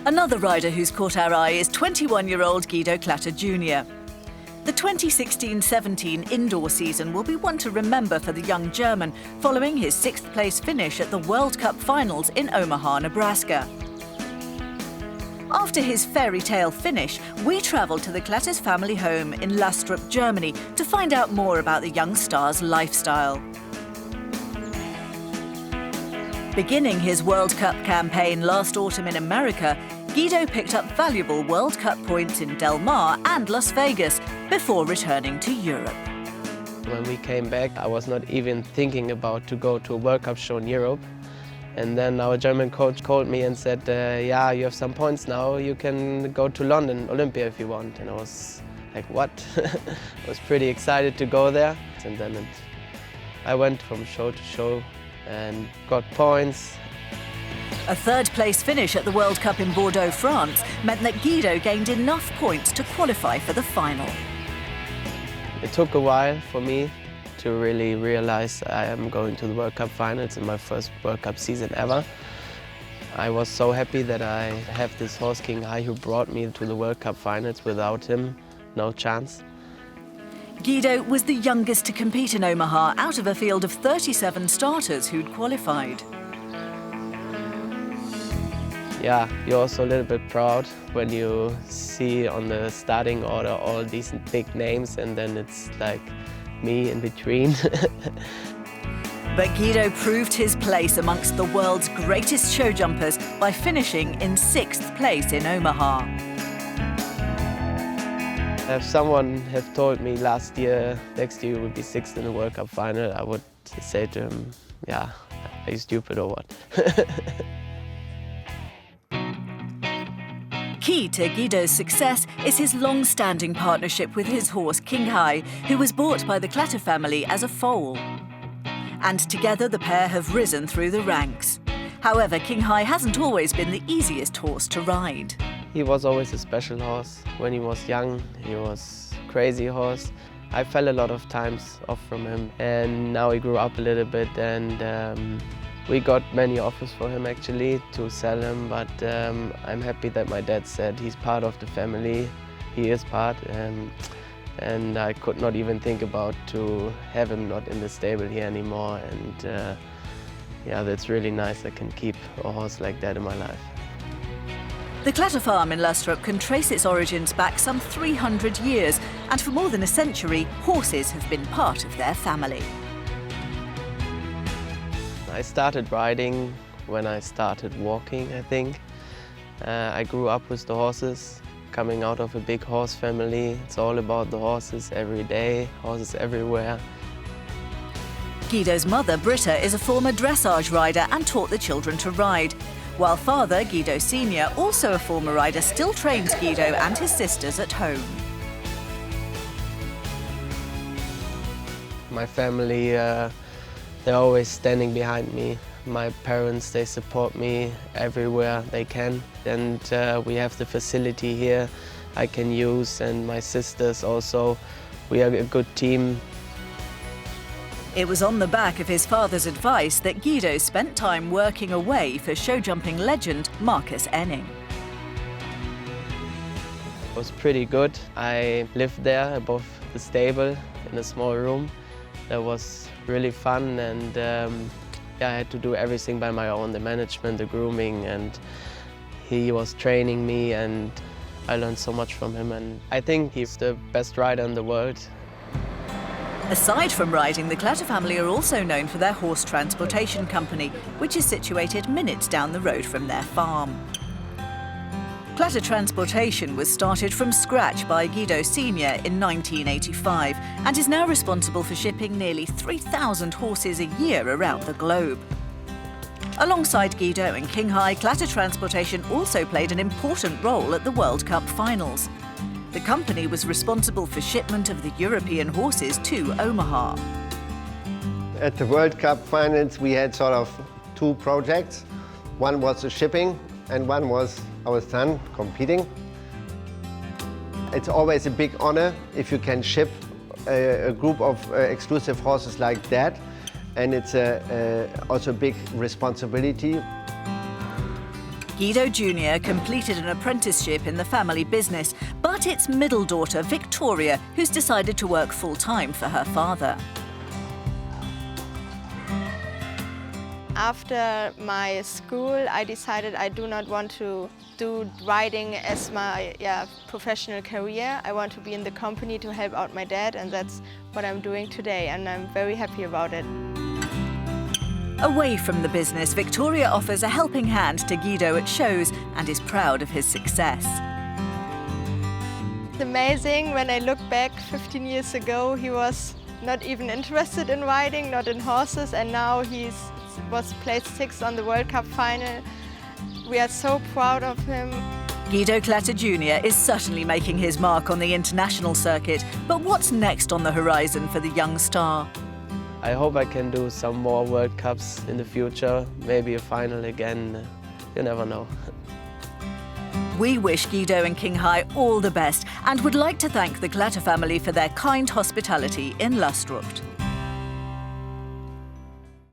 Another rider who's caught our eye is 21-year-old Guido Klatte Jr. The 2016-17 indoor season will be one to remember for the young German following his 6th place finish at the World Cup Finals in Omaha, Nebraska. After his fairy tale finish, we travelled to the Klatte's family home in Lastrup, Germany to find out more about the young star's lifestyle. Beginning his World Cup campaign last autumn in America, Guido picked up valuable World Cup points in Del Mar and Las Vegas before returning to Europe. When we came back, I was not even thinking about to go to a World Cup show in Europe. And then our German coach called me and said, yeah, you have some points now, you can go to London Olympia if you want. And I was like, what? I was pretty excited to go there. And then I went from show to show and got points. A 3rd place finish at the World Cup in Bordeaux, France, meant that Guido gained enough points to qualify for the final. It took a while for me to really realize I am going to the World Cup Finals in my first World Cup season ever. I was so happy that I have this horse, King Hai, who brought me to the World Cup Finals. Without him, no chance. Guido was the youngest to compete in Omaha out of a field of 37 starters who'd qualified. Yeah, you're also a little bit proud when you see on the starting order all these big names and then it's like me in between. But Guido proved his place amongst the world's greatest show jumpers by finishing in 6th place in Omaha. If someone had told me last year, next year you would be 6th in the World Cup final, I would say to him, yeah, are you stupid or what? Key to Guido's success is his long-standing partnership with his horse King Hai, who was bought by the Klatte family as a foal. And together the pair have risen through the ranks. However, King Hai hasn't always been the easiest horse to ride. He was always a special horse. When he was young, he was a crazy horse. I fell a lot of times off from him, and now he grew up a little bit, and we got many offers for him actually to sell him, but I'm happy that my dad said he's part of the family. He is part, and I could not even think about to have him not in the stable here anymore. And yeah, that's really nice. I can keep a horse like that in my life. The Klatte farm in Lastrup can trace its origins back some 300 years, and for more than a century, horses have been part of their family. I started riding when I started walking, I think. I grew up with the horses, coming out of a big horse family. It's all about the horses every day, horses everywhere. Guido's mother, Britta, is a former dressage rider and taught the children to ride, while father, Guido Sr., also a former rider, still trains Guido and his sisters at home. My family, they're always standing behind me. My parents, they support me everywhere they can. And we have the facility here I can use, and my sisters also. We are a good team. It was on the back of his father's advice that Guido spent time working away for show jumping legend Marcus Enning. It was pretty good. I lived there above the stable in a small room. That was really fun, and yeah, I had to do everything by my own, the management, the grooming, and he was training me, and I learned so much from him, and I think he's the best rider in the world. Aside from riding, the Klatte family are also known for their horse transportation company, which is situated minutes down the road from their farm. Klatte Transportation was started from scratch by Guido Sr. in 1985 and is now responsible for shipping nearly 3,000 horses a year around the globe. Alongside Guido and King Hai, Klatte Transportation also played an important role at the World Cup Finals. The company was responsible for shipment of the European horses to Omaha. At the World Cup Finals, we had sort of two projects. One was the shipping, and one was our son competing. It's always a big honor if you can ship a group of exclusive horses like that, and it's also a big responsibility. Guido Jr. completed an apprenticeship in the family business, but it's middle daughter Victoria who's decided to work full-time for her father. After my school, I decided I do not want to do riding as my professional career. I want to be in the company to help out my dad, and that's what I'm doing today, and I'm very happy about it. Away from the business, Victoria offers a helping hand to Guido at shows and is proud of his success. It's amazing. When I look back 15 years ago, he was not even interested in riding, not in horses, and now he was placed 6th on the World Cup final. We are so proud of him. Guido Klatte Jr. is certainly making his mark on the international circuit, but what's next on the horizon for the young star? I hope I can do some more World Cups in the future, maybe a final again, you never know. We wish Guido and Qinghai all the best and would like to thank the Klatte family for their kind hospitality in Lastrup.